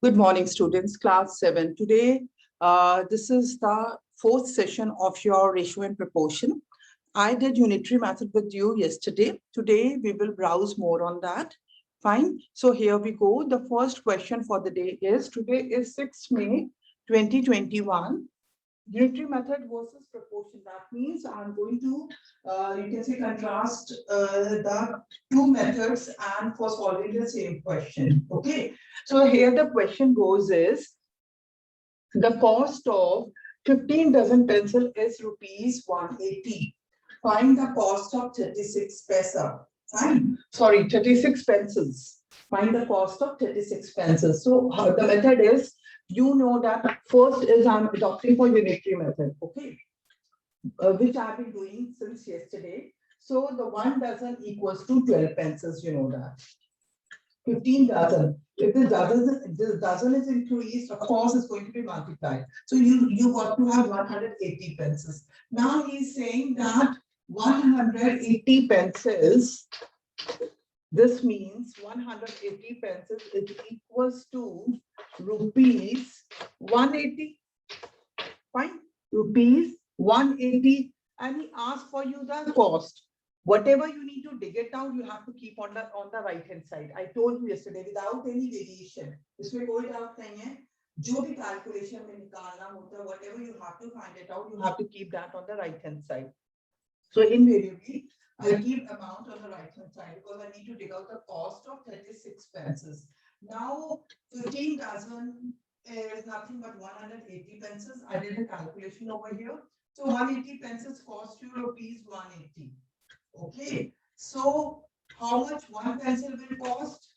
Good morning, students, class 7. Today, this is the fourth session of your ratio and proportion. I did unitary method with you yesterday. Today, we will browse more on that. Fine. So here we go. The first question for the day is, today is 6th May 2021. Unitary method versus proportion. That means I'm going to, you can say, contrast the two methods and for solving the same question. Okay. So here the question goes is, the cost of 15 dozen pencil is rupees 180. Find the cost of 36 paisa. Fine. Sorry, 36 pencils. Find the cost of 36 pencils. So the method is, you know that first is I'm adopting for unitary method, okay, which I've been doing since yesterday. So the 1 dozen equals to 12 pencils, you know that. 15 dozen. If this dozen is increased, of course, it's going to be multiplied. So you got to have 180 pencils. Now he's saying that 180 pencils, this means 180 pencils is equals to rupees 180. Fine, rupees 180, and he asked for you the cost. Whatever you need to dig it out, you have to keep on the right hand side. I told you yesterday, without any variation. इसमें कोई doubt नहीं है. जो भी calculation में निकालना होता है, whatever you have to find it out, you have to keep that on the right hand side. So invariably, I keep amount on the right hand side because I need to dig out the cost of 36 pencils. Now 15 dozen is nothing but 180 pencils. I did a calculation over here. So 180 pencils cost you rupees 180. Okay. So how much one pencil will cost?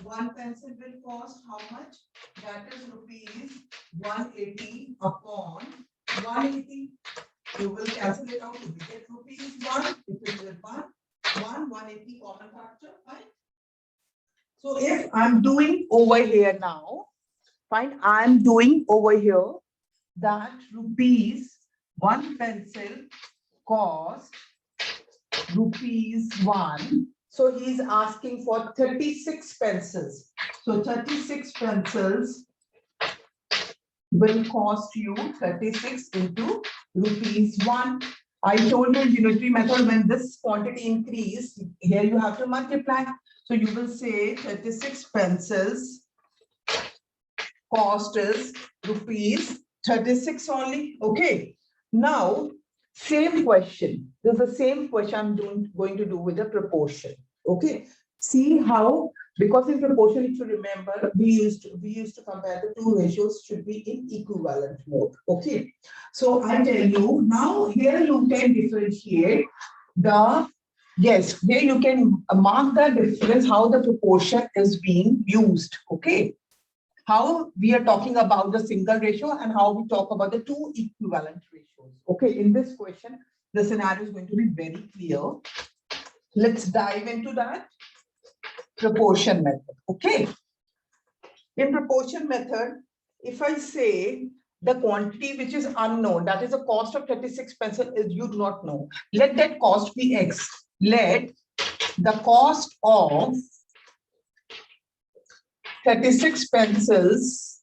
One pencil will cost how much? That is rupees 180 upon 180. You will cancel it out to get rupees 1. It is 180 common factor, right? So if I'm doing over here now, fine, I'm doing over here that rupees 1 pencil cost rupees 1. So he's asking for 36 pencils. So 36 pencils will cost you 36 into rupees 1. I told you unitary method, when this quantity increase, here you have to multiply. So you will say 36 pencils cost is rupees 36 only. Okay. Now, same question. This is the same question I'm going to do with the proportion. Okay. See how, because in proportion, if you remember, we used to compare the two ratios should be in equivalent mode. Okay. So I tell you now, here you can differentiate the, yes, here you can mark the difference, how the proportion is being used. Okay. How we are talking about the single ratio and how we talk about the two equivalent ratios. Okay. In this question, the scenario is going to be very clear. Let's dive into that. Proportion method. Okay. In proportion method, if I say the quantity which is unknown, that is the cost of 36 pencil is you do not know. Let that cost be X. Let the cost of 36 pencils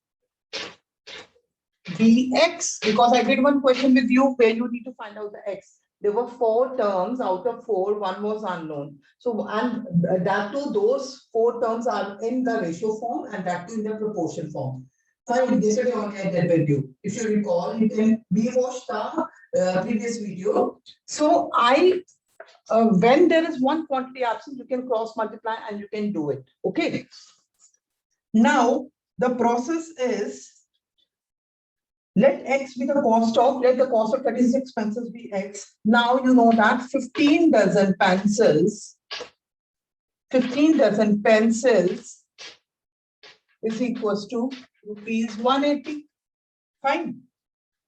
be X, because I did one question with you where you need to find out the X. There were 4 terms out of 4, one was unknown. So, and that too, those 4 terms are in the ratio form and that too in the proportion form. Fine, yesterday only I did with you. If you recall, you can rewatch the previous video. So when there is one quantity absent, you can cross multiply and you can do it. Okay. Now, the process is, let X be the cost of, let the cost of 36 pencils be X. Now you know that 15 dozen pencils is equals to rupees 180. Fine.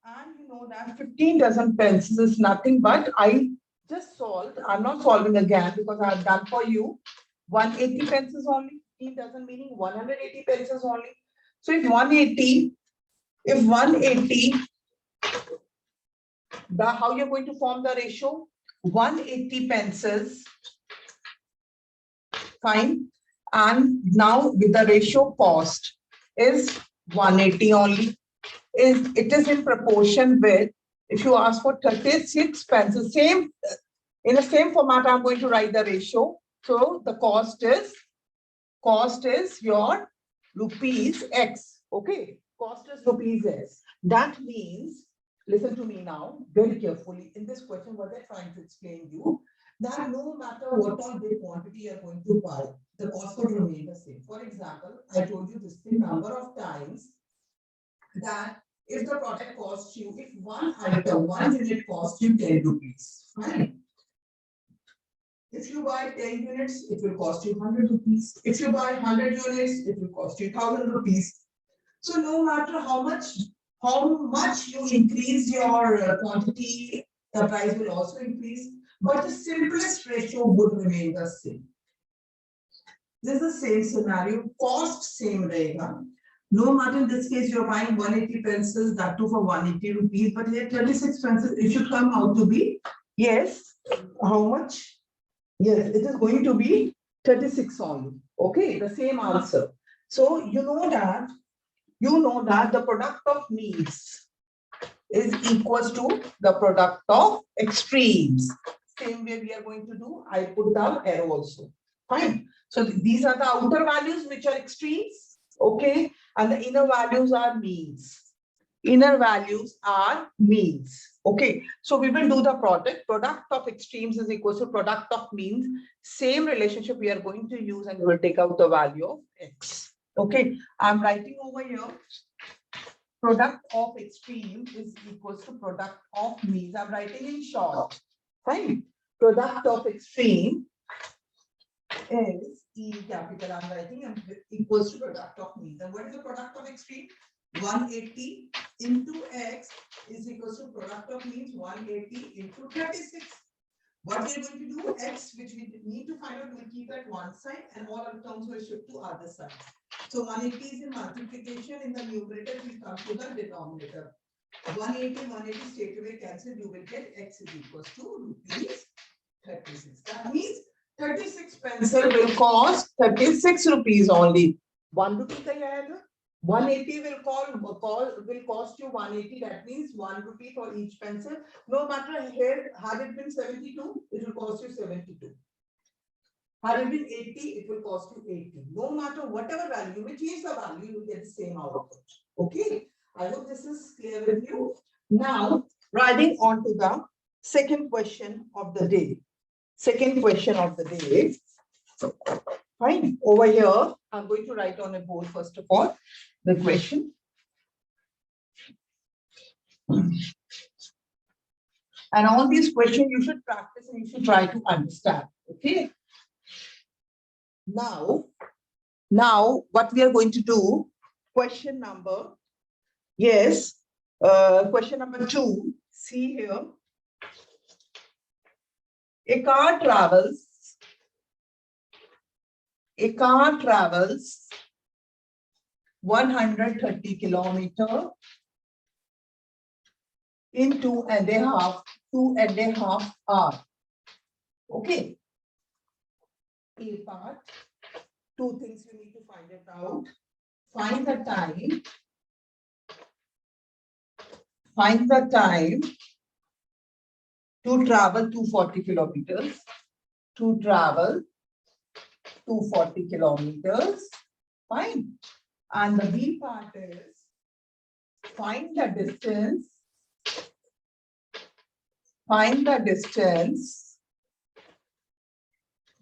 And you know that 15 dozen pencils is nothing but, I just solved, I'm not solving again because I've done for you 180 pencils only. 15 dozen meaning 180 pencils only. So if 180, how you're going to form the ratio? 180 pencils, fine. And now with the ratio cost, is 180 only. It is in proportion with, if you ask for 36 pencils, same in the same format, I'm going to write the ratio. So the cost is your rupees X. Okay, cost is rupees X. That means, listen to me now very carefully. In this question, what they're trying to explain you, that no matter what all big quantity you're going to buy, the cost would remain the same. For example, I told you this the number of times that if the product costs you, if one item, one unit costs you 10 rupees, fine. If you buy 10 units, it will cost you 100 rupees. If you buy 100 units, it will cost you 1,000 rupees. So no matter how much you increase your quantity, the price will also increase, but the simplest ratio would remain the same. This is the same scenario, cost same रहेगा. No matter in this case, you're buying 180 pencils, that too for 180 rupees, but here 36 pencils, it should come out to be, yes, how much? Yes, it is going to be 36 only. Okay, the same answer. So you know that the product of needs is equals to the product of extremes. Same way we are going to do, I put the arrow also. Fine. So these are the outer values which are extremes. Okay, and the inner values are means. Inner values are means. Okay, so we will do the product of extremes is equal to product of means. Same relationship we are going to use, and we will take out the value of X. Okay, I'm writing over here product of extreme is equals to product of means. I'm writing in short. Fine. Product of extreme is E capital. I'm writing and equals to product of means. And what is the product of extreme? 180 into X is equals to product of means 180 into 36. What we are going to do, X, which we need to find out, we'll keep at one side and all other terms will shift to other side. So 180 is in multiplication, in the numerator will come to the denominator. 180 straight away cancel, you will get X is equals to rupees 36. That means 36 pencil will cost 36 rupees only. 1 rupee ka aayega. 180 will cost you 180. That means 1 rupee for each pencil. No matter here, had it been 72, it will cost you 72. Had it been 80, it will cost you 80. No matter whatever value, you may change the value, you will get the same output. Okay. I hope this is clear with you. Now, riding on to the second question of the day. Second question of the day. Fine. Over here, I'm going to write on a board first of all the question. And all these questions you should practice and you should try to understand. Okay. Now what we are going to do, question number, yes, question number 2. See here. A car travels 130 kilometers in 2.5 hours. Okay. A part, two things you need to find it out. Find the time to travel 240 kilometers. To travel 240 kilometers. Fine. And the B part is find the distance. Find the distance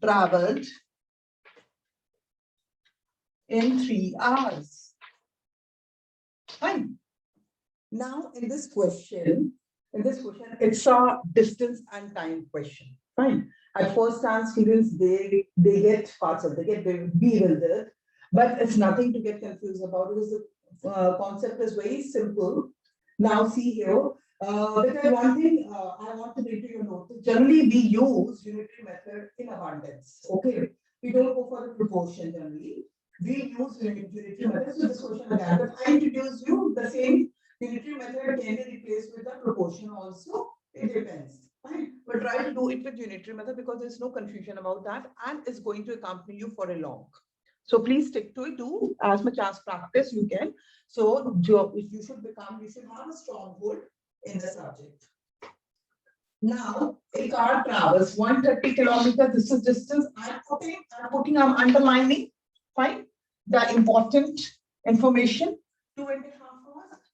traveled in 3 hours. Fine. Now in this question, it's a distance and time question. Fine. At first time, students they get puzzled, they get bewildered, but it's nothing to get confused about because the concept is very simple. Now see here, because one thing I want to bring to your notice, generally we use unitary method in abundance. Okay, we don't go for the proportion generally. We use unitary method. So this question again, but I introduce you the same unitary method can be replaced with the proportion also. It depends. Fine. But try to do it with unitary method because there's no confusion about that and it's going to accompany you for a long. So please stick to it. Do as much as practice you can. So if you should have a stronghold in the subject. Now, a car travels 130 kilometers. This is distance. I'm underlining. Fine. The important information. 2.5 hours.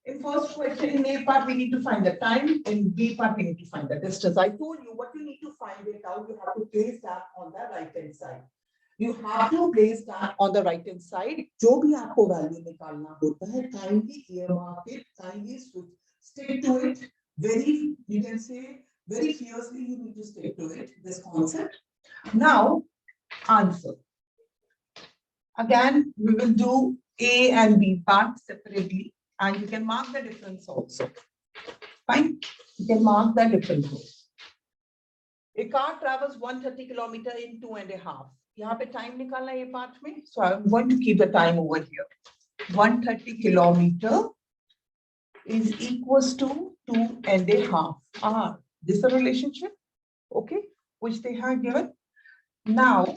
In first question, in A part, we need to find the time. In B part, we need to find the distance. I told you what you need to find it out. You have to place that on the right hand side. You have to place that on the right hand side. जो भी आपको value निकालना होता है, kindly earmark it, kindly stick to it. Very, you can say, very fiercely, you need to stick to it, this concept. Now, answer. Again, we will do A and B part separately, and you can mark the difference also. Fine, you can mark the difference. A car travels 130 kilometers in 2.5. यहाँ पे time निकालना है ये part में. So I'm going to keep the time over here. 130 kilometers is equals to 2.5 hours. This is a relationship, okay, which they have given. Now,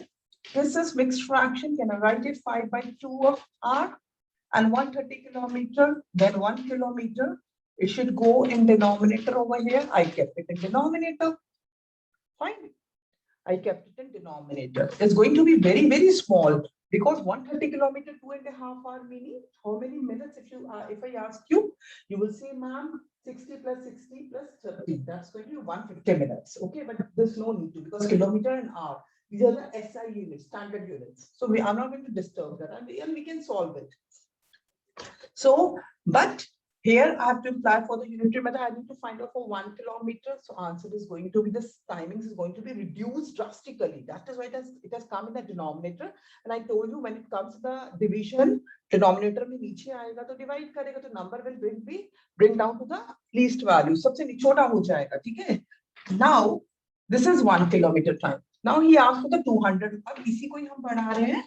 this is mixed fraction. Can I write it 5/2 of R and 130 kilometers, then 1 kilometer. It should go in denominator over here. I kept it in denominator. Fine. I kept it in denominator. It's going to be very, very small because 130 kilometers, 2.5 hours meaning how many minutes? If I ask you, you will say, ma'am, 60 plus 60 plus 30. That's going to be 150 minutes. Okay, but there's no need to because kilometer and hour. These are the SI units, standard units. So we are not going to disturb that and we can solve it. So, but here I have to apply for the unitary method. I need to find out for 1 kilometer. So answer is going to be this timings is going to be reduced drastically. That is why it has come in the denominator. And I told you when it comes to the division, denominator में नीचे आएगा तो divide करेगा तो number will bring down to the least value. सबसे छोटा हो जाएगा, ठीक है? Now this is 1 kilometer time. Now he asked for the 200. अब इसी को ही हम बढ़ा रहे हैं.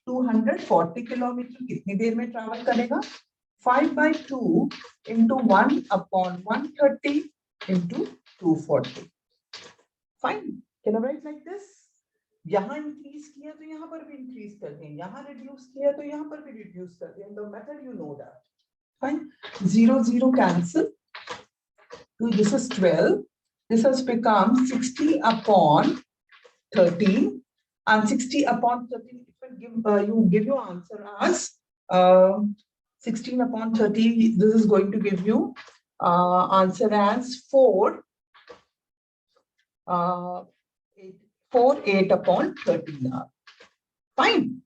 240 kilometer कितनी देर में travel करेगा? 5/2 into 1/130 into 240. Fine. Can I write like this? यहाँ increase किया तो यहाँ पर भी increase कर दें. यहाँ reduce किया तो यहाँ पर भी reduce कर दें. The method you know that. Fine. 0 0 cancel. So this is 12. This has become 60/13, and 60/13 it will give you answer as 16/30. This is going to give you answer as 8/13. Fine.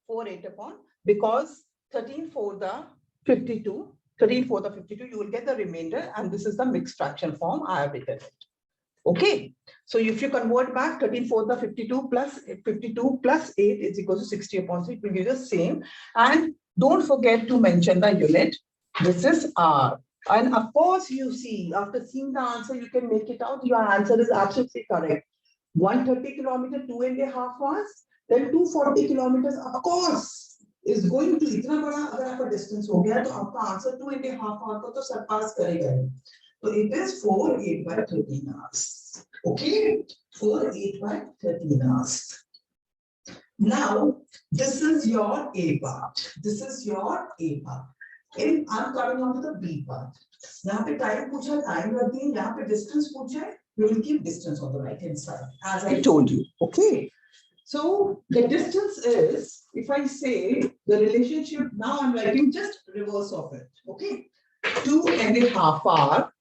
4/8 because 13 for the 52. 13 for the 52, you will get the remainder, and this is the mixed fraction form I have written it. Okay, so if you convert back 13 for the 52 plus 8 is equal to 60/3, it will give you the same. And don't forget to mention the unit. This is R. And of course, you see, after seeing the answer, you can make it out. Your answer is absolutely correct. 130 kilometers, 2.5 hours, then 240 kilometers, of course, is going to इतना बड़ा अगर आपका distance हो गया तो आपका answer 2.5 hours को तो surpass करेगा ही. So it is 4 8/13 hours. Okay, 4 8/13 hours. Now this is your A part. This is your A part. And I'm coming on to the B part. यहाँ पे time पूछा, time रख दी. यहाँ पे distance पूछा है. We will keep distance on the right hand side, as I told you. Okay. So the distance is, if I say the relationship, now I'm writing just reverse of it. Okay. 2.5 hours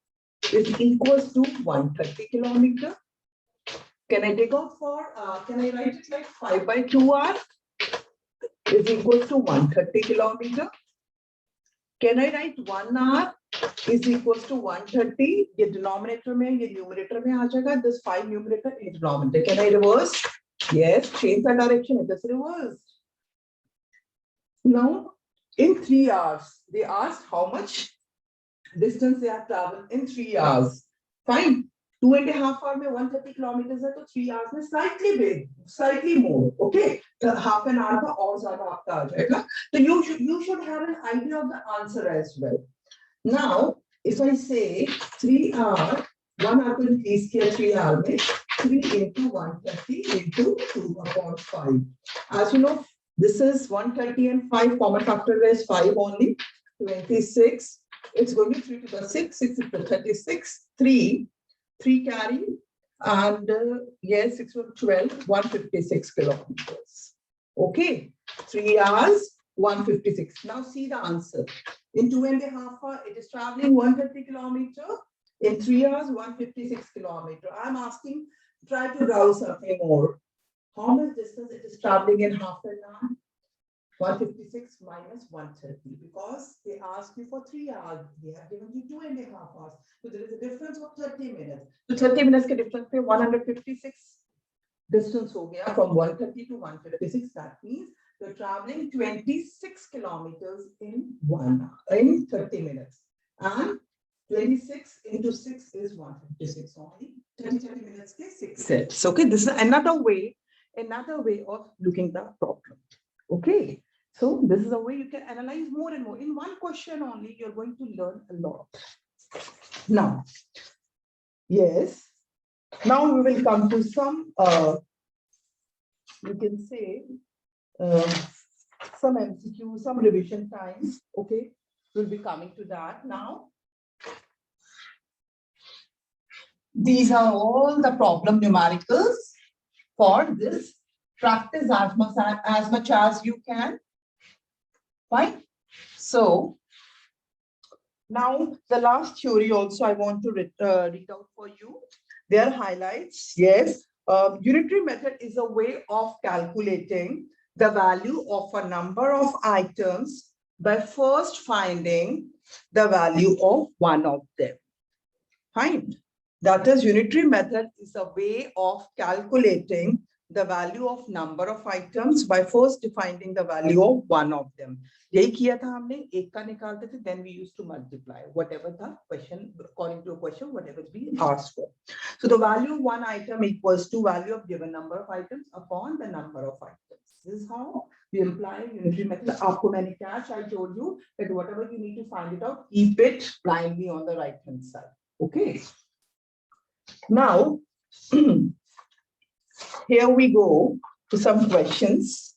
is equals to 130 kilometers. Can I take off for, can I write it like 5/2 hours is equals to 130 kilometers? Can I write 1 hour is equals to 130? ये denominator में, ये numerator में आ जाएगा. This 5 numerator in denominator. Can I reverse? Yes, change the direction. It is reversed. Now, in 3 hours, they asked how much distance they have traveled in 3 hours. Fine. 2.5 hours में 130 kilometers है तो 3 hours में slightly big, slightly more. Okay. So half an hour का और ज़्यादा आपका आ जाएगा. So you should have an idea of the answer as well. Now, if I say 3 hours, 1 hour को increase किया 3 hours में 3 into 130 into 2/5. As you know, This is 130 and 5, common factor is 5 only, 26. It's going to 3 to the 6, 6 to the 36, 3 carry, and yes, 6 to 12, 156 kilometers. Okay, 3 hours, 156. Now see the answer. In 2.5 hours, it is traveling 130 kilometers. In 3 hours, 156 kilometers. I'm asking, try to browse something more. How much distance it is traveling in half an hour? 156 minus 130, because they asked you for 3 hours. They have given you 2.5 hours. So there is a difference of 30 minutes. So 30 minutes के difference पे 156 distance हो गया from 130 to 156. That means you're traveling 26 kilometers in 30 minutes. And 26 into 6 is 156 only. 30 minutes ke 6 sets. Okay, this is another way of looking at the problem. Okay, so this is a way you can analyze more and more. In one question only, you're going to learn a lot. Now, yes, now we will come to some, you can say, some MCQ, some revision times. Okay, we'll be coming to that now. These are all the problem numericals for this. Practice as much as you can. Fine. So now the last theory also I want to read out for you. Their highlights. Yes, unitary method is a way of calculating the value of a number of items by first finding the value of one of them. Fine. That is, unitary method is a way of calculating the value of number of items by first defining the value of one of them. यही किया था हमने, एक का निकालते थे, then we used to multiply whatever the question, according to a question, whatever is being asked for. So the value of one item equals to value of given number of items upon the number of items. This is how we apply unitary method. आपको मैंने क्या, I told you that whatever you need to find it out, keep it blindly on the right hand side. Okay. Now, here we go to some questions.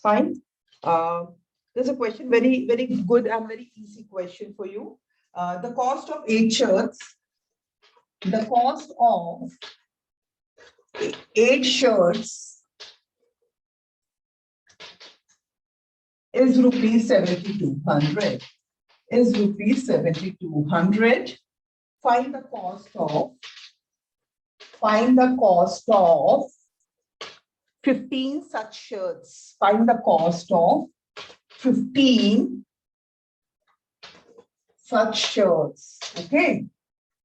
Fine. There's a question, very, very good and very easy question for you. The cost of 8 shirts. The cost of 8 shirts is rupees 7,200. Is rupees 7,200. Find the cost of 15 such shirts. Find the cost of 15 such shirts. Okay.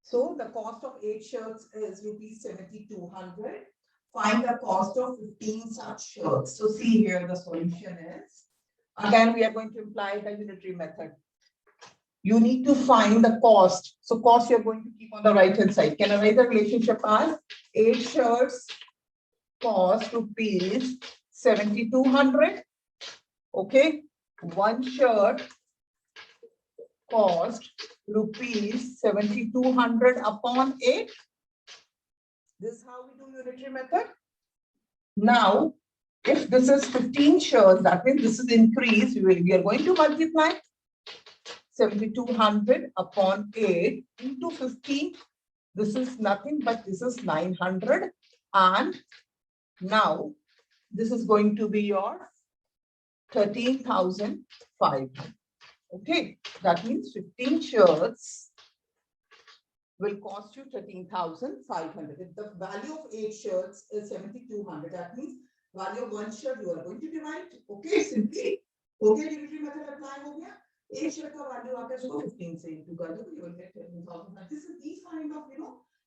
So the cost of 8 shirts is rupees 7,200. Find the cost of 15 such shirts. So see here the solution is. Again, we are going to apply the unitary method. You need to find the cost. So cost you're going to keep on the right hand side. Can I write the relationship as 8 shirts cost rupees 7,200? Okay. 1 shirt cost rupees 7,200 upon 8. This is how we do unitary method. Now, if this is 15 shirts, that means this is increase. We are going to multiply 7,200 upon 8 into 15. This is nothing but this is 900. And now this is going to be your 13,500. Okay, that means 15 shirts will cost you 13,500. If the value of 8 shirts is 7,200, that means value of 1 shirt you are going to divide. Okay, simply. Okay, unitary method apply हो गया. 8 shirt का value आकर इसको 15 से into कर दो, you will get 13,000. This is these kind of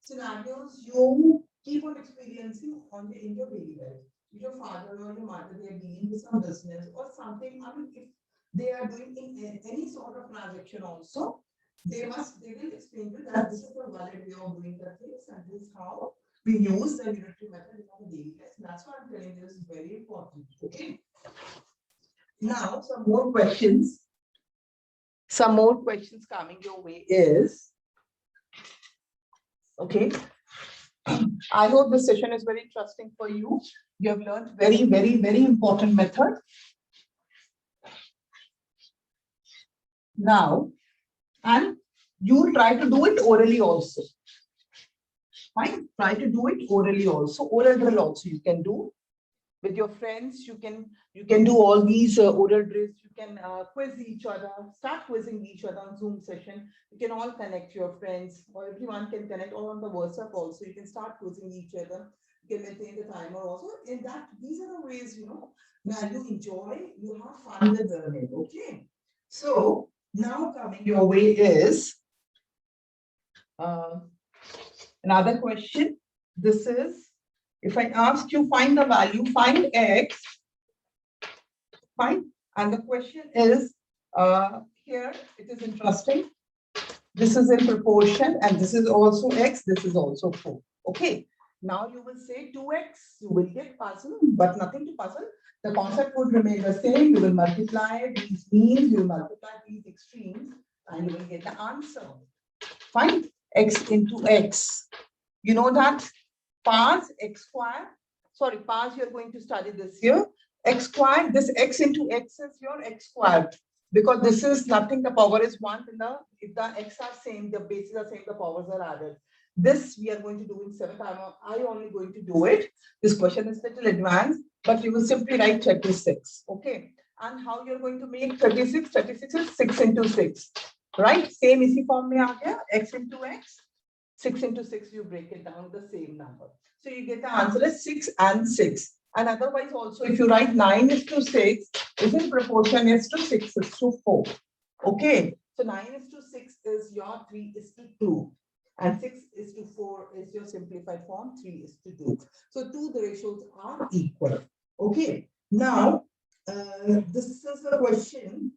scenarios you keep on experiencing in your daily life. If your father or your mother, they are dealing with some business or something, I mean, if they are doing in any sort of transaction also, they will explain to you that this is the valid way of doing the things and this is how we use the unitary method in our daily life. That's why I'm telling you this is very important. Okay. Now, some more questions. Some more questions coming your way is, okay. I hope this session is very interesting for you. You have learned very, very, very important method. Now, and you try to do it orally also. Fine. Try to do it orally also. Oral drill also you can do with your friends. You can do all these oral drills. You can quiz each other. Start quizzing each other on Zoom session. You can all connect your friends, or everyone can connect, or on the WhatsApp also. You can start quizzing each other. You can maintain the timer also. In that, these are the ways, now you enjoy, you have fun with learning. Okay. So now coming your way is another question. This is, if I ask you find the value, find x, fine. And the question is, here it is interesting. This is in proportion, and this is also x, this is also 4. Okay. Now you will say 2x, you will get puzzle, but nothing to puzzle. The concept would remain the same. You will multiply these means, you will multiply these extremes, and you will get the answer. Fine. X into x. You know that pars x square. Sorry, pars you're going to study this here. X squared, this x into x is your x squared. Because this is nothing, the power is 1. If the x are same, the bases are same, the powers are added. This we are going to do in 7th. I only going to do it. This question is little advanced, but you will simply write 36. Okay. And how you're going to make 36? 36 is 6 into 6. Right? Same easy form mein aa gaya, x into x. 6 into 6, you break it down the same number. So you get the answer as 6 and 6. And otherwise also, if you write 9 is to 6, is in proportion is to 6 is to 4. Okay. So 9 is to 6 is your 3 is to 2. And 6 is to 4 is your simplified form, 3 is to 2. So the ratios are equal. Okay. Now, this is the question.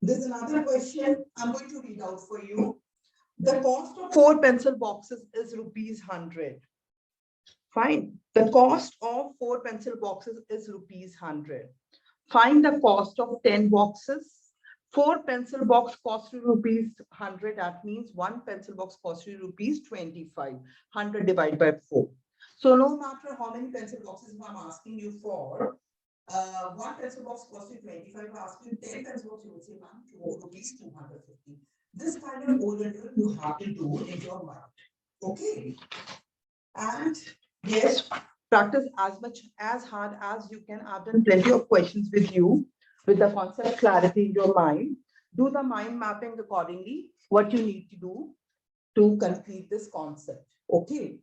There's another question I'm going to read out for you. The cost of 4 pencil boxes is rupees 100. Fine. The cost of 4 pencil boxes is rupees 100. Find the cost of 10 boxes. 4 pencil box cost you rupees 100. That means 1 pencil box cost you rupees 25. 100 divided by 4. So no matter how many pencil boxes I'm asking you for, 1 pencil box cost you 25. I'm asking you 10 pencil box, you will say, ma'am, rupees 250. This kind of order you have to do in your mind. Okay. And yes, practice as much as hard as you can. I've done plenty of questions with you with the concept clarity in your mind. Do the mind mapping accordingly, what you need to do to complete this concept. Okay.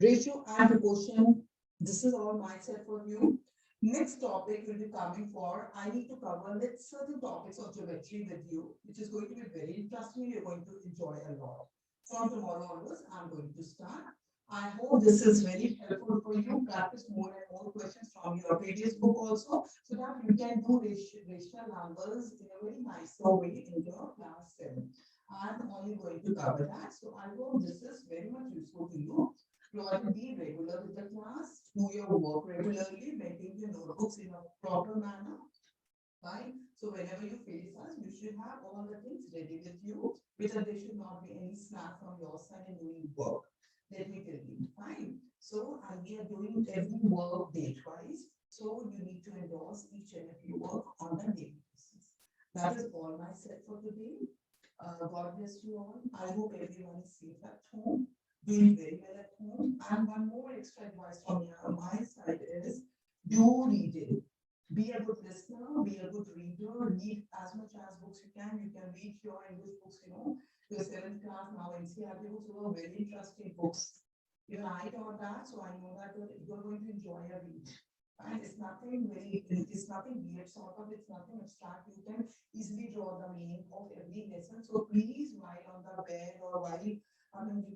Ratio and proportion. This is all mindset for you. Next topic will be coming for, I need to cover certain topics of geometry with you, which is going to be very interesting. You're going to enjoy a lot. From tomorrow onwards, I'm going to start. I hope this is very helpful for you. Practice more and more questions from your previous book also, so that you can do rational numbers in a very nicer way in your class 7. I'm only going to cover that. So I hope this is very much useful to you. Try to be regular with the class, do your work regularly, maintain your notebooks in a proper manner. Fine. So whenever you face us, you should have all the things ready with you, because there should not be any slack from your side in doing work. Let me tell you. Fine. So we are doing every work date-wise. So you need to endorse each and every work on a daily basis. That is all my set for today. God bless you all. I hope everyone is safe at home, doing very well at home. And one more extra advice from my side is, do reading. Be a good listener, be a good reader, read as much as books you can. You can read your English books, your 7th class now NCERT books are very interesting books. Even I taught that, so I know that you're going to enjoy a read. And it's nothing weird sort of, it's nothing abstract. You can easily draw the meaning of every lesson. So please, while on the bed or while, you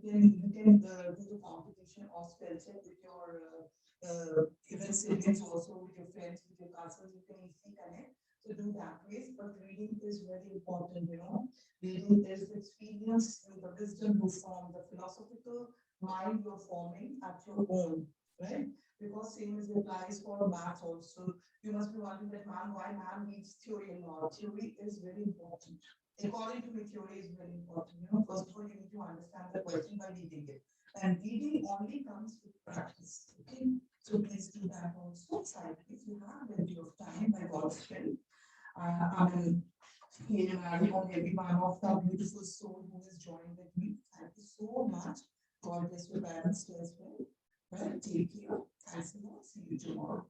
can do the competition or spell check with your even siblings also, with your friends, with your cousins, you can easily connect. So do that ways, but reading is very important, Reading is the experience, the wisdom you form, the philosophical mind you're forming at your own, right? Because same as applies for math also. You must be wondering that, man, why man needs theory a lot. Theory is very important. According to me, theory is very important. First of all, you need to understand the question by reading it. And reading only comes with practice. Okay. So please do that also. Side if you have plenty of time, by God's help. I mean, here I know every one of the beautiful soul who has joined with me. Thank you so much. God bless your parents too as well. Well, take care. Thanks a lot. See you tomorrow.